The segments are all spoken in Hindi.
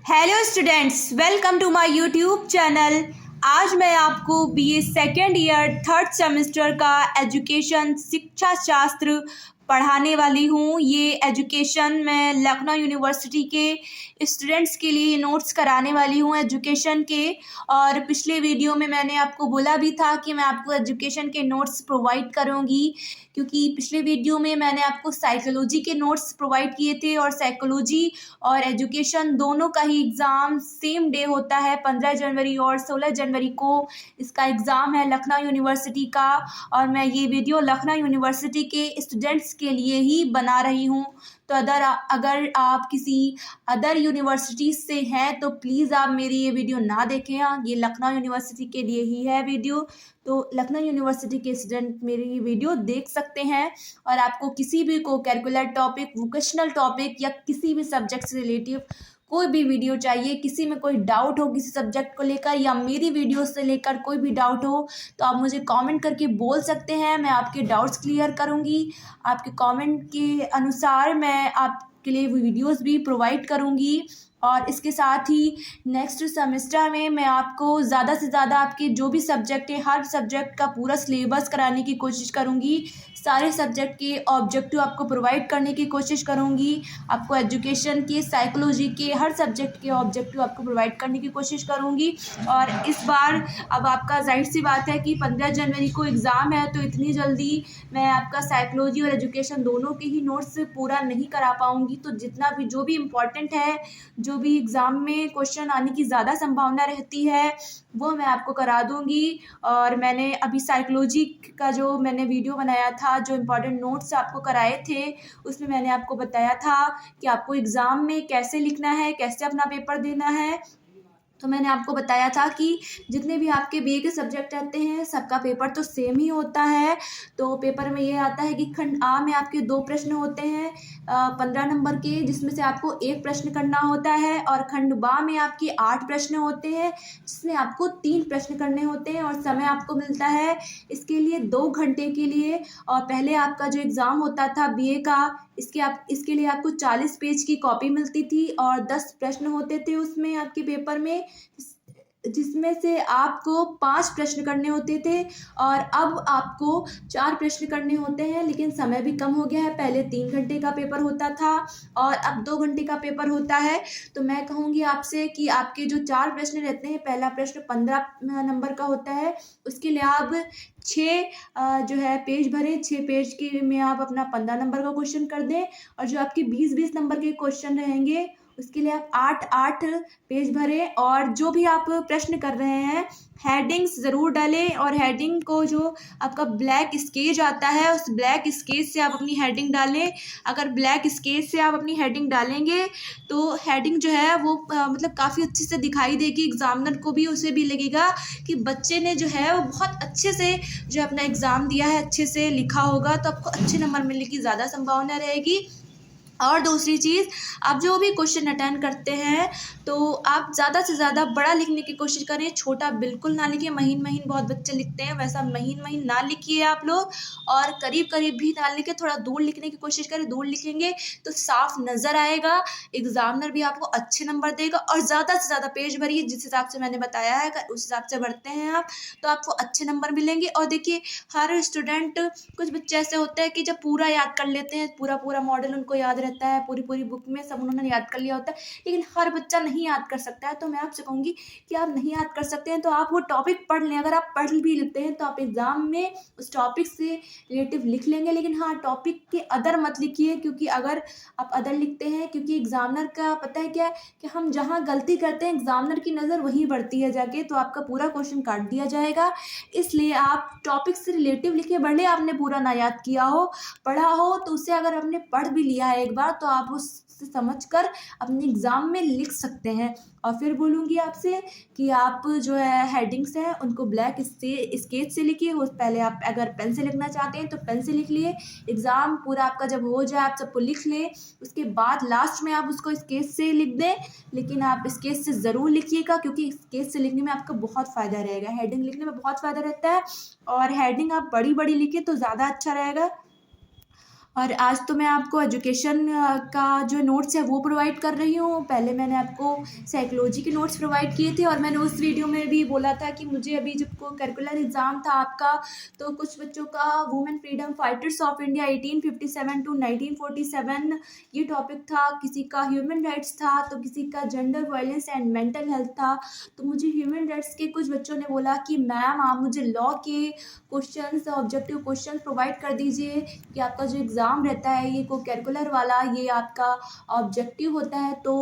Hello students, welcome to my YouTube channel. आज मैं आपको BA second year third semester का एजुकेशन शिक्षा शास्त्र पढ़ाने वाली हूँ। ये एजुकेशन मैं लखनऊ यूनिवर्सिटी के स्टूडेंट्स के लिए नोट्स कराने वाली हूँ एजुकेशन के। और पिछले वीडियो में मैंने आपको बोला भी था कि मैं आपको एजुकेशन के नोट्स प्रोवाइड करूँगी, क्योंकि पिछले वीडियो में मैंने आपको साइकोलॉजी के नोट्स प्रोवाइड किए थे और साइकोलॉजी और एजुकेशन दोनों का ही एग्ज़ाम सेम डे होता है। 15 जनवरी और 16 जनवरी को इसका एग्ज़ाम है लखनऊ यूनिवर्सिटी का। और मैं ये वीडियो लखनऊ यूनिवर्सिटी के स्टूडेंट्स के लिए ही बना रही हूँ। तो अगर आप किसी अदर यूनिवर्सिटी से हैं तो प्लीज़ आप मेरी ये वीडियो ना देखें। ये लखनऊ यूनिवर्सिटी के लिए ही है वीडियो। तो लखनऊ यूनिवर्सिटी के स्टूडेंट मेरी ये वीडियो देख सकते हैं। और आपको किसी भी को कैरिकुलर टॉपिक, वोकेशनल टॉपिक या किसी भी सब्जेक्ट से रिलेटिव कोई भी वीडियो चाहिए, किसी में कोई डाउट हो किसी सब्जेक्ट को लेकर या मेरी वीडियो से लेकर कोई भी डाउट हो, तो आप मुझे कमेंट करके बोल सकते हैं। मैं आपके डाउट्स क्लियर करूंगी। आपके कमेंट के अनुसार मैं आपके लिए वीडियोस भी प्रोवाइड करूंगी। और इसके साथ ही नेक्स्ट सेमेस्टर में मैं आपको ज़्यादा से ज़्यादा आपके जो भी सब्जेक्ट है हर सब्जेक्ट का पूरा सिलेबस कराने की कोशिश करूँगी। सारे सब्जेक्ट के ऑब्जेक्टिव आपको प्रोवाइड करने की कोशिश करूँगी। आपको एजुकेशन के, साइकोलॉजी के, हर सब्जेक्ट के ऑब्जेक्टिव आपको प्रोवाइड करने की कोशिश करूँगी। और इस बार अब आपका जाहिर सी बात है कि 15 जनवरी को एग्ज़ाम है, तो इतनी जल्दी मैं आपका साइकोलॉजी और एजुकेशन दोनों के ही नोट्स पूरा नहीं करा पाऊँगी। तो जितना भी जो भी इम्पोर्टेंट है, जो भी एग्ज़ाम में क्वेश्चन आने की ज़्यादा संभावना रहती है, वो मैं आपको करा दूंगी। और मैंने अभी साइकोलॉजी का जो मैंने वीडियो बनाया था, जो इम्पोर्टेंट नोट्स आपको कराए थे, उसमें मैंने आपको बताया था कि आपको एग्ज़ाम में कैसे लिखना है, कैसे अपना पेपर देना है। तो मैंने आपको बताया था कि जितने भी आपके बीए के सब्जेक्ट रहते हैं सबका पेपर तो सेम ही होता है। तो पेपर में ये आता है कि खंड आ में आपके 2 प्रश्न होते हैं 15 नंबर के, जिसमें से आपको 1 प्रश्न करना होता है। और खंड बा में आपके 8 प्रश्न होते हैं, जिसमें आपको 3 प्रश्न करने होते हैं। और समय आपको मिलता है इसके लिए 2 घंटे के लिए। और पहले आपका जो एग्ज़ाम होता था बीए का, इसके लिए आपको 40 पेज की कॉपी मिलती थी और 10 प्रश्न होते थे उसमें आपके पेपर में, जिसमें से आपको 5 प्रश्न करने होते थे। और अब आपको 4 प्रश्न करने होते हैं, लेकिन समय भी कम हो गया है। पहले 3 घंटे का पेपर होता था और अब 2 घंटे का पेपर होता है। तो मैं कहूँगी आपसे कि आपके जो 4 प्रश्न रहते हैं, पहला प्रश्न 15 नंबर का होता है, उसके लिए आप 6 जो है पेज भरें। 6 पेज के में आप अपना 15 नंबर का क्वेश्चन कर दें। और जो आपके 20-20 नंबर के क्वेश्चन रहेंगे, उसके लिए आप 8-8 पेज भरें। और जो भी आप प्रश्न कर रहे हैं, हेडिंग्स ज़रूर डालें। और हेडिंग को जो आपका ब्लैक स्केच आता है, उस ब्लैक स्केच से आप अपनी हेडिंग डालें। अगर ब्लैक स्केच से आप अपनी हेडिंग डालेंगे तो हेडिंग जो है वो मतलब काफ़ी अच्छे से दिखाई देगी। एग्जामिनर को भी, उसे भी लगेगा कि बच्चे ने जो है वो बहुत अच्छे से जो अपना एग्ज़ाम दिया है, अच्छे से लिखा होगा, तो आपको अच्छे नंबर मिलने की ज़्यादा संभावना रहेगी। और दूसरी चीज़, आप जो भी क्वेश्चन अटेंड करते हैं तो आप ज़्यादा से ज़्यादा बड़ा लिखने की कोशिश करें, छोटा बिल्कुल ना लिखिए। महीन महीन बहुत बच्चे लिखते हैं, वैसा महीन महीन ना लिखिए आप लोग। और करीब करीब भी ना लिखिए, थोड़ा दूर लिखने की कोशिश करें। दूर लिखेंगे तो साफ नज़र आएगा, एग्जामिनर भी आपको अच्छे नंबर देगा। और ज़्यादा से ज़्यादा पेज भरिए, जिस हिसाब से मैंने बताया है, अगर उस हिसाब से भरते हैं आप तो आपको अच्छे नंबर मिलेंगे। और देखिए, हर स्टूडेंट, कुछ बच्चे ऐसे होते हैं कि जब पूरा याद कर लेते हैं, पूरा पूरा मॉडल उनको याद रहता है, पूरी पूरी बुक में सब उन्होंने याद कर लिया होता है, लेकिन हर बच्चा नहीं याद कर सकता है। तो मैं आपसे कहूँगी कि आप नहीं याद कर सकते हैं तो आप वो टॉपिक पढ़ लें। अगर आप पढ़ भी लेते हैं तो आप एग्ज़ाम में उस टॉपिक से रिलेटिव लिख लेंगे, लेकिन हाँ, टॉपिक के अदर मत लिखिए। क्योंकि अगर आप अदर लिखते हैं, क्योंकि एग्जामिनर का पता है क्या है कि हम जहाँ गलती करते हैं एग्जामिनर की नज़र वहीं बढ़ती है जाके, तो आपका पूरा क्वेश्चन काट दिया जाएगा। इसलिए आप टॉपिक से रिलेटिव लिखिए। भले आपने पूरा ना याद किया हो, पढ़ा हो, तो उसे अगर आपने पढ़ भी लिया है एक बार, तो आप उससे समझकर अपने एग्ज़ाम में लिख सकते हैं। और फिर बोलूँगी आपसे कि आप जो है हेडिंग्स हैं उनको ब्लैक स्केच से लिखिए। उस पहले आप अगर पेन से लिखना चाहते हैं तो पेन से लिख लिए। एग्ज़ाम पूरा आपका जब हो जाए, आप सबको लिख लें, उसके बाद लास्ट में आप उसको स्केच से लिख दें। लेकिन आप स्केच से ज़रूर लिखिएगा, क्योंकि स्केच से लिखने में आपका बहुत फ़ायदा रहेगा। हेडिंग लिखने में बहुत फ़ायदा रहता है, और हेडिंग आप बड़ी बड़ी लिखिए तो ज़्यादा अच्छा रहेगा। और आज तो मैं आपको एजुकेशन का जो नोट्स है वो प्रोवाइड कर रही हूँ। पहले मैंने आपको साइकोलॉजी के नोट्स प्रोवाइड किए थे और मैंने उस वीडियो में भी बोला था कि मुझे अभी जब को करिकुलर एग्ज़ाम था आपका, तो कुछ बच्चों का women freedom fighters of India 1857 to 1947 ये टॉपिक था, किसी का ह्यूमन राइट्स था, तो किसी का gender violence and mental health था। तो मुझे ह्यूमन राइट्स के कुछ बच्चों ने बोला कि मैम आप मुझे लॉ के क्वेश्चंस, ऑब्जेक्टिव क्वेश्चन प्रोवाइड कर दीजिए कि आपका जो एग्ज़ाम रहता है ये को करिकुलर वाला ये आपका ऑब्जेक्टिव होता है। तो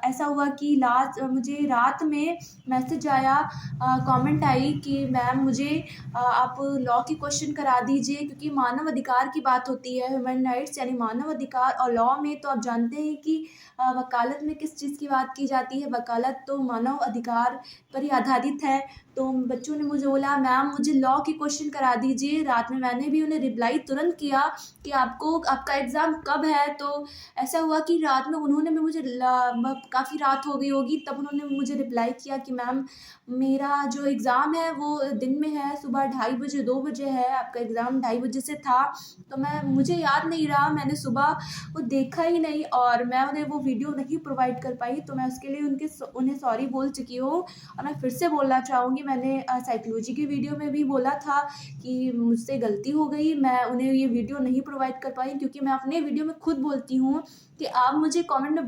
ऐसा हुआ कि मुझे रात में मैसेज आया, कमेंट आई कि मैम मुझे आप लॉ की क्वेश्चन करा दीजिए, क्योंकि मानव अधिकार की बात होती है, ह्यूमन राइट्स यानी मानव अधिकार, और लॉ में तो आप जानते हैं कि वकालत में किस चीज़ की बात की जाती है, वकालत तो मानव अधिकार पर ही आधारित है। तो बच्चों ने मुझे बोला मैम मुझे लॉ की क्वेश्चन करा दीजिए। रात में मैंने भी उन्हें रिप्लाई तुरंत किया कि आपका एग्ज़ाम कब है। तो ऐसा हुआ कि रात में उन्होंने भी मुझे काफ़ी रात हो गई होगी तब उन्होंने मुझे रिप्लाई किया कि मैम मेरा जो एग्ज़ाम है वो दिन में है, सुबह 2:30 बजे 2 बजे है, आपका एग्ज़ाम 2:30 बजे से था। तो मुझे याद नहीं रहा, मैंने सुबह वो देखा ही नहीं और मैं उन्हें वो वीडियो नहीं प्रोवाइड कर पाई, तो मैं उसके लिए उन्हें सॉरी बोल चुकी हूँ। और मैं फिर से बोलना चाहूँगी, मैंने साइकोलॉजी की वीडियो में भी बोला था कि मुझसे गलती हो गई, मैं उन्हें ये वीडियो नहीं प्रोवाइड कर पाई, क्योंकि मैं अपने वीडियो में खुद बोलती हूँ कि आप मुझे कमेंट में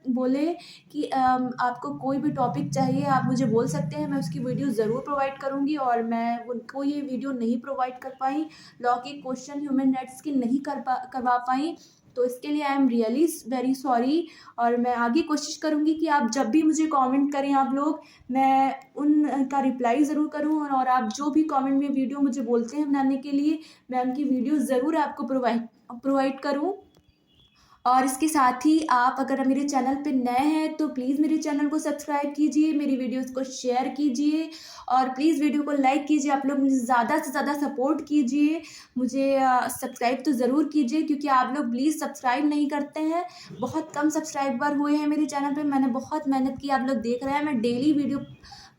बोले कि आपको कोई भी टॉपिक चाहिए आप मुझे बोल सकते हैं, मैं उसकी वीडियो ज़रूर प्रोवाइड करूँगी। और मैं उनको ये वीडियो नहीं प्रोवाइड कर पाई, लॉ के क्वेश्चन ह्यूमन राइट्स की नहीं करवा पाई, तो इसके लिए I am really very sorry. और मैं आगे कोशिश करूँगी कि आप जब भी मुझे कमेंट करें आप लोग, मैं उनका रिप्लाई ज़रूर करूँ, और आप जो भी कमेंट में वीडियो मुझे बोलते हैं बनाने के लिए, मैं उनकी वीडियो ज़रूर आपको प्रोवाइड करूँ। और इसके साथ ही आप अगर मेरे चैनल पे नए हैं तो प्लीज़ मेरे चैनल को सब्सक्राइब कीजिए, मेरी वीडियोस को शेयर कीजिए और प्लीज़ वीडियो को लाइक कीजिए। आप लोग मुझे ज़्यादा से ज़्यादा सपोर्ट कीजिए, मुझे सब्सक्राइब तो ज़रूर कीजिए, क्योंकि आप लोग प्लीज़ सब्सक्राइब नहीं करते हैं। बहुत कम सब्सक्राइबर हुए हैं मेरे चैनल पे, मैंने बहुत मेहनत की, आप लोग देख रहे हैं मैं डेली वीडियो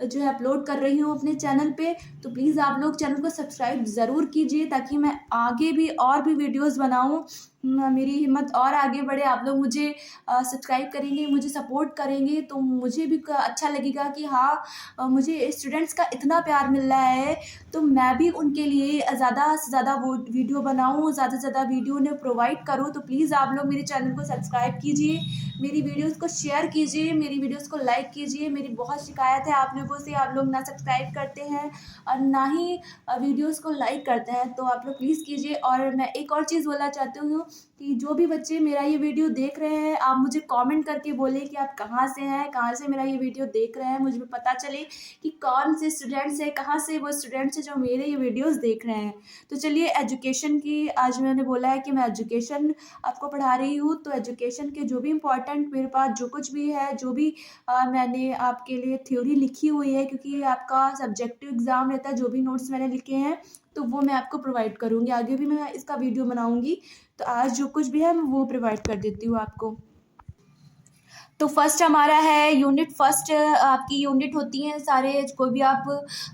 जो है अपलोड कर रही हूँ अपने चैनल पे। तो प्लीज़ आप लोग चैनल को सब्सक्राइब ज़रूर कीजिए, ताकि मैं आगे भी और भी वीडियोज़ बनाऊँ, मेरी हिम्मत और आगे बढ़े। आप लोग मुझे सब्सक्राइब करेंगे, मुझे सपोर्ट करेंगे, तो मुझे भी अच्छा लगेगा कि हाँ मुझे स्टूडेंट्स का इतना प्यार मिल रहा है, तो मैं भी उनके लिए ज़्यादा से ज़्यादा वो वीडियो बनाऊँ, ज़्यादा से ज़्यादा वीडियो उन्हें प्रोवाइड करूँ। तो प्लीज़ आप लोग मेरे चैनल को सब्सक्राइब कीजिए, मेरी वीडियोज़ को शेयर कीजिए, मेरी वीडियोज़ को लाइक कीजिए। मेरी बहुत शिकायत है आप लोगों से, आप लोग ना सब्सक्राइब करते हैं और ना ही वीडियोज़ को लाइक करते हैं, तो आप लोग प्लीज़ कीजिए। और मैं एक और चीज़ बोलना चाहती हूँ कि जो भी बच्चे मेरा ये वीडियो देख रहे हैं, आप मुझे कमेंट करके बोले कि आप कहाँ से हैं, कहाँ से मेरा ये वीडियो देख रहे हैं, मुझे पता चले कि कौन से स्टूडेंट्स हैं, कहाँ से वो स्टूडेंट्स हैं जो मेरे ये वीडियोज़ देख रहे हैं। तो चलिए, एजुकेशन की आज मैंने बोला है कि मैं एजुकेशन आपको पढ़ा रही हूँ, तो एजुकेशन के जो भी इम्पोर्टेंट मेरे पास जो कुछ भी है, जो भी मैंने आपके लिए थ्योरी लिखी हुई है, क्योंकि आपका सब्जेक्टिव एग्ज़ाम रहता है, जो भी नोट्स मैंने लिखे हैं तो वो मैं आपको प्रोवाइड करूँगी। आगे भी मैं इसका वीडियो बनाऊँगी, तो आज जो कुछ भी है मैं वो प्रोवाइड कर देती हूँ आपको। तो फर्स्ट हमारा है यूनिट फर्स्ट। आपकी यूनिट होती हैं सारे, कोई भी आप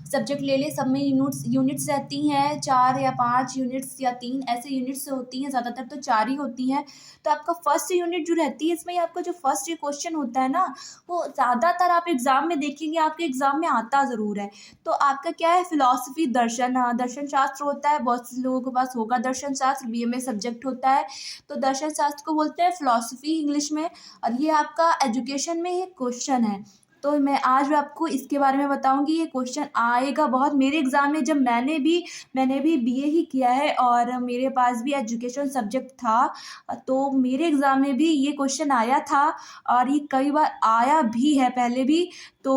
सब्जेक्ट ले ले, सब में यूनिट्स रहती हैं, 4 या 5 यूनिट्स या 3 ऐसे यूनिट्स होती हैं, ज़्यादातर तो 4 ही होती हैं। तो आपका फर्स्ट यूनिट जो रहती है, इसमें आपका जो फर्स्ट क्वेश्चन होता है ना, वो ज़्यादातर आप एग्ज़ाम में देखेंगे, आपके एग्ज़ाम में आता ज़रूर है। तो आपका क्या है, फिलॉसफी, दर्शन शास्त्र होता है, बहुत से लोगों के पास होगा दर्शन शास्त्र, BA में सब्जेक्ट होता है। तो दर्शन शास्त्र को बोलते हैं फिलॉसफी इंग्लिश में, और ये आपका एजुकेशन में ये क्वेश्चन है। तो मैं आज आपको इसके बारे में बताऊंगी, ये क्वेश्चन आएगा बहुत मेरे एग्ज़ाम में। जब मैंने भी BA ही किया है और मेरे पास भी एजुकेशन सब्जेक्ट था, तो मेरे एग्ज़ाम में भी ये क्वेश्चन आया था और ये कई बार आया भी है पहले भी। तो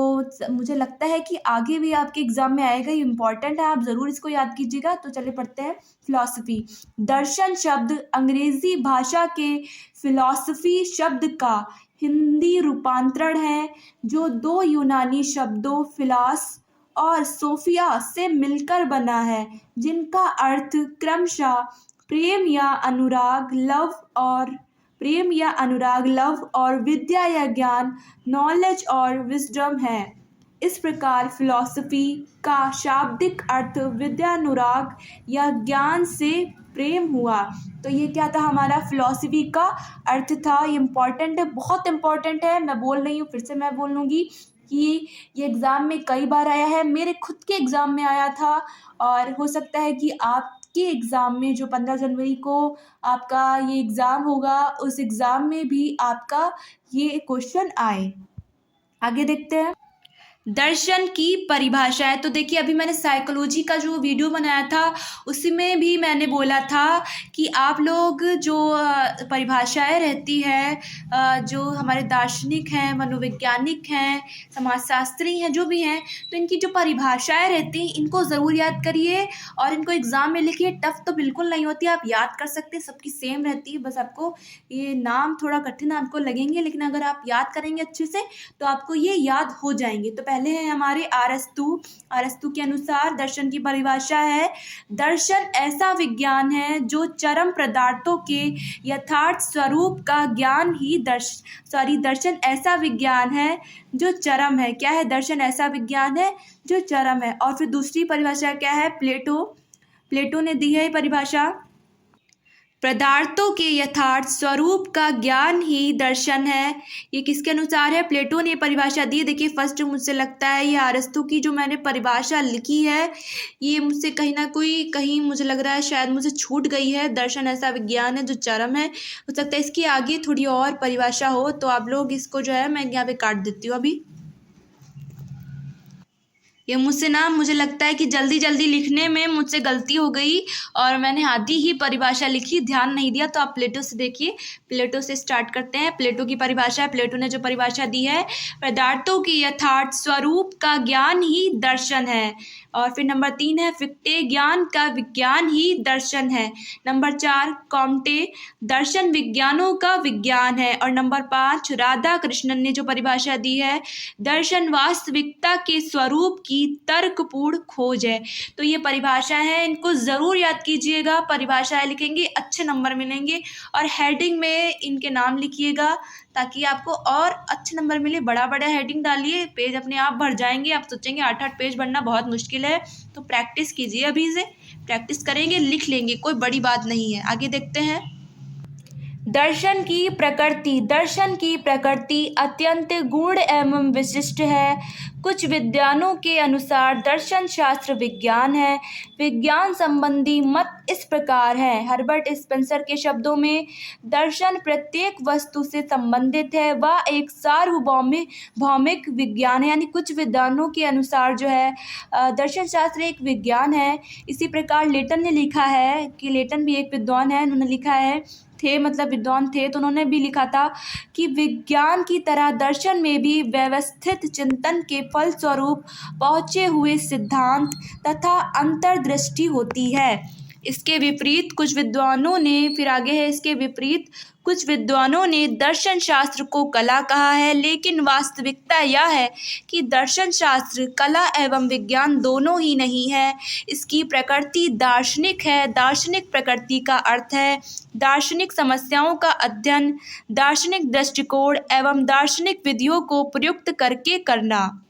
मुझे लगता है कि आगे भी आपके एग्ज़ाम में आएगा, ये इम्पॉर्टेंट है, आप ज़रूर इसको याद कीजिएगा। तो चलिए पढ़ते हैं फिलॉसफी। दर्शन शब्द अंग्रेज़ी भाषा के फिलॉसफी शब्द का हिंदी रूपांतरण है, जो 2 यूनानी शब्दों फिलास और सोफिया से मिलकर बना है, जिनका अर्थ क्रमशः प्रेम या अनुराग, लव और विद्या या ज्ञान, नॉलेज और विजडम है। इस प्रकार फिलॉसफी का शाब्दिक अर्थ विद्यानुराग या ज्ञान से प्रेम हुआ। तो ये क्या था, हमारा फिलॉसफी का अर्थ था। ये इम्पॉर्टेंट है, बहुत इम्पॉर्टेंट है। मैं बोल रही हूँ, फिर से मैं बोल लूँगी कि ये एग्ज़ाम में कई बार आया है, मेरे खुद के एग्ज़ाम में आया था, और हो सकता है कि आपके एग्ज़ाम में जो 15 जनवरी को आपका ये एग्ज़ाम होगा, उस एग्ज़ाम में भी आपका ये क्वेश्चन आए। आगे देखते हैं, दर्शन की परिभाषा है। तो देखिए, अभी मैंने साइकोलॉजी का जो वीडियो बनाया था उसमें भी मैंने बोला था कि आप लोग जो परिभाषाएं रहती है, जो हमारे दार्शनिक हैं, मनोवैज्ञानिक हैं, समाजशास्त्री हैं, जो भी हैं, तो इनकी जो परिभाषाएं रहती हैं इनको ज़रूर याद करिए और इनको एग्ज़ाम में लिखिए। टफ तो बिल्कुल नहीं होती, आप याद कर सकते हैं, सबकी सेम रहती है। बस आपको ये नाम थोड़ा कठिन आपको लगेंगे, लेकिन अगर आप याद करेंगे अच्छे से तो आपको ये याद हो जाएंगे। तो पहले है हमारे अरस्तू के अनुसार दर्शन की परिभाषा है, दर्शन ऐसा विज्ञान है जो चरम पदार्थों के यथार्थ स्वरूप का ज्ञान ही दर्शन ऐसा विज्ञान है जो चरम है। क्या है? दर्शन ऐसा विज्ञान है जो चरम है। और फिर दूसरी परिभाषा क्या है? प्लेटो ने दी है परिभाषा, पदार्थों के यथार्थ स्वरूप का ज्ञान ही दर्शन है। ये किसके अनुसार है? प्लेटो ने परिभाषा दी। देखिए, फर्स्ट मुझे लगता है ये अरस्तू की जो मैंने परिभाषा लिखी है, ये मुझसे कहीं मुझे लग रहा है शायद मुझे छूट गई है। दर्शन ऐसा विज्ञान है जो चरम है। हो सकता है इसकी आगे थोड़ी और परिभाषा हो, तो आप लोग इसको जो है मैं यहाँ पे काट देती हूँ अभी। ये मुझे लगता है कि जल्दी लिखने में मुझसे गलती हो गई और मैंने आधी ही परिभाषा लिखी, ध्यान नहीं दिया। तो आप प्लेटो से देखिए, प्लेटो से स्टार्ट करते हैं। प्लेटो की परिभाषा है, प्लेटो ने जो परिभाषा दी है, पदार्थों के यथार्थ स्वरूप का ज्ञान ही दर्शन है। और फिर नंबर 3 है फिक्टे, ज्ञान का विज्ञान ही दर्शन है। नंबर 4 कॉम्टे, दर्शन विज्ञानों का विज्ञान है। और नंबर 5 राधा कृष्णन ने जो परिभाषा दी है, दर्शन वास्तविकता के स्वरूप की तर्कपूर्ण खोज है। तो ये परिभाषा है, इनको ज़रूर याद कीजिएगा। परिभाषाएं लिखेंगे अच्छे नंबर मिलेंगे, और हेडिंग में इनके नाम लिखिएगा ताकि आपको और अच्छे नंबर मिले। बड़ा हेडिंग डालिए, पेज अपने आप भर जाएंगे। आप सोचेंगे 8 पेज भरना बहुत मुश्किल है, तो प्रैक्टिस कीजिए, अभी से प्रैक्टिस करेंगे, लिख लेंगे, कोई बड़ी बात नहीं है। आगे देखते हैं, दर्शन की प्रकृति अत्यंत गूढ़ एवं विशिष्ट है। कुछ विद्वानों के अनुसार दर्शन शास्त्र विज्ञान है। विज्ञान संबंधी मत इस प्रकार है। हर्बर्ट स्पेंसर के शब्दों में, दर्शन प्रत्येक वस्तु से संबंधित है, वह एक सार्वभौमिक विज्ञान है। यानी कुछ विद्वानों के अनुसार जो है दर्शन शास्त्र एक विज्ञान है। इसी प्रकार लेटन ने लिखा है, कि लेटन भी एक विद्वान है, उन्होंने लिखा है, थे मतलब विद्वान थे, तो उन्होंने भी लिखा था कि विज्ञान की तरह दर्शन में भी व्यवस्थित चिंतन के फलस्वरूप पहुँचे हुए सिद्धांत तथा अंतर्दृष्टि होती है। इसके विपरीत कुछ विद्वानों ने, फिर आगे है, इसके विपरीत कुछ विद्वानों ने दर्शन शास्त्र को कला कहा है, लेकिन वास्तविकता यह है कि दर्शन शास्त्र कला एवं विज्ञान दोनों ही नहीं है। इसकी प्रकृति दार्शनिक है। दार्शनिक प्रकृति का अर्थ है दार्शनिक समस्याओं का अध्ययन, दार्शनिक दृष्टिकोण एवं दार्शनिक विधियों को प्रयुक्त करके करना।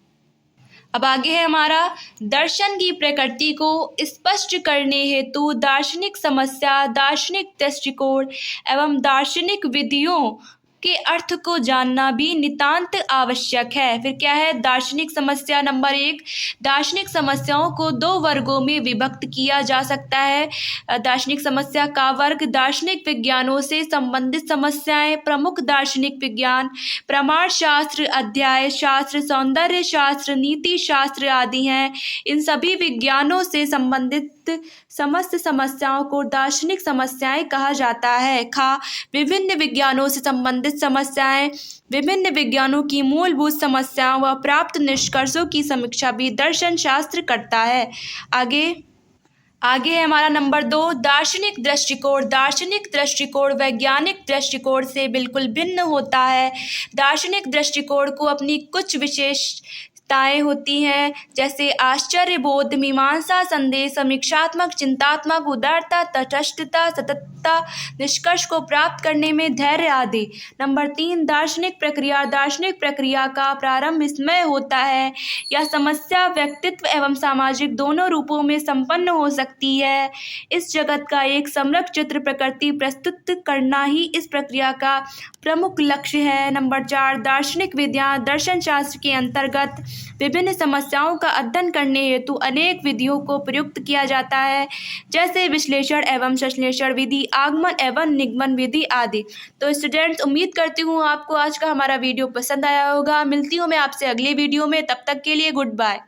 अब आगे है हमारा, दर्शन की प्रकृति को स्पष्ट करने हेतु दार्शनिक समस्या, दार्शनिक दृष्टिकोण एवं दार्शनिक विधियों के अर्थ को जानना भी नितांत आवश्यक है। फिर क्या है? दार्शनिक समस्या। नंबर 1, दार्शनिक समस्याओं को 2 वर्गों में विभक्त किया जा सकता है। दार्शनिक समस्या का वर्ग दार्शनिक विज्ञानों से संबंधित समस्याएं, प्रमुख दार्शनिक विज्ञान, प्रमाण शास्त्र, अध्याय शास्त्र, सौंदर्य शास्त्र, नीति शास्त्र आदि हैं। इन सभी विज्ञानों से संबंधित समस्त समस्याओं को दार्शनिक समस्याएं कहा जाता है। विभिन्न विज्ञानों से संबंधित समस्याएं, विभिन्न विज्ञानों की मूलभूत समस्याओं व प्राप्त निष्कर्षों की समीक्षा भी दर्शन शास्त्र करता है। आगे है हमारा नंबर 2, दार्शनिक दृष्टिकोण। दार्शनिक दृष्टिकोण वैज्ञानिक दृष्टिकोण से बिल्कुल भिन्न होता है। दार्शनिक दृष्टिकोण को अपनी कुछ विशेष ताएँ होती हैं, जैसे आश्चर्य बोध, मीमांसा, संदेह, समीक्षात्मक, चिंतात्मक, उदारता, तटस्थता, सततता, निष्कर्ष को प्राप्त करने में धैर्य आदि। नंबर 3, दार्शनिक प्रक्रिया। दार्शनिक प्रक्रिया का प्रारंभ इसमें होता है। यह समस्या व्यक्तित्व एवं सामाजिक दोनों रूपों में संपन्न हो सकती है। इस जगत का एक समग्र चित्र प्रकृति प्रस्तुत करना ही इस प्रक्रिया का प्रमुख लक्ष्य है। नंबर 4, दार्शनिक विधियाँ। दर्शन शास्त्र के अंतर्गत विभिन्न समस्याओं का अध्ययन करने हेतु अनेक विधियों को प्रयुक्त किया जाता है, जैसे विश्लेषण एवं संश्लेषण विधि, आगमन एवं निगमन विधि आदि। तो स्टूडेंट्स, उम्मीद करती हूँ आपको आज का हमारा वीडियो पसंद आया होगा। मिलती हूँ मैं आपसे अगले वीडियो में, तब तक के लिए गुड बाय।